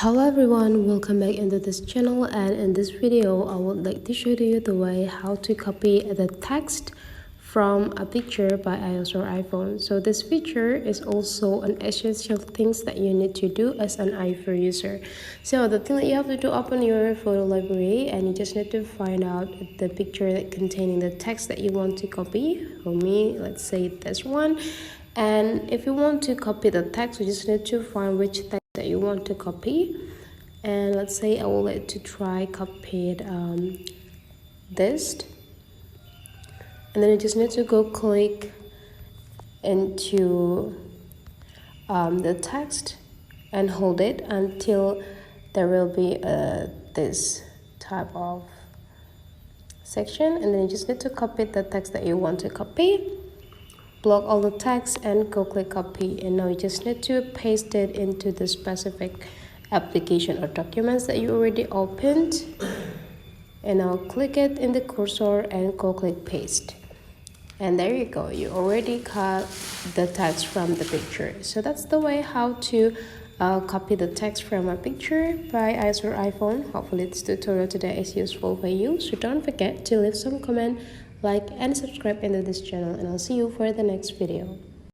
Hello everyone, welcome back into this channel, and in this video I would like to show you the way how to copy the text from a picture by iOS or iPhone. So this feature is also an essential things that you need to do as an iPhone user. So the thing that you have to do, open your photo library and you just need to find out the picture that containing the text that you want to copy. For me, let's say this one. And if you want to copy the text, you just need to find which text that you want to copy. And let's say I would like to try copy this, and then you just need to go click into the text and hold it until there will be this type of section, and then you just need to copy the text that you want to copy. Block all the text and go click copy, and now you just need to paste it into the specific application or documents that you already opened, and now click it in the cursor and go click paste, and there you go, you already cut the text from the picture. So that's the way how to copy the text from a picture by iOS or iPhone. Hopefully this tutorial today is useful for you, so don't forget to leave some comment, like and subscribe into this channel, and I'll see you for the next video.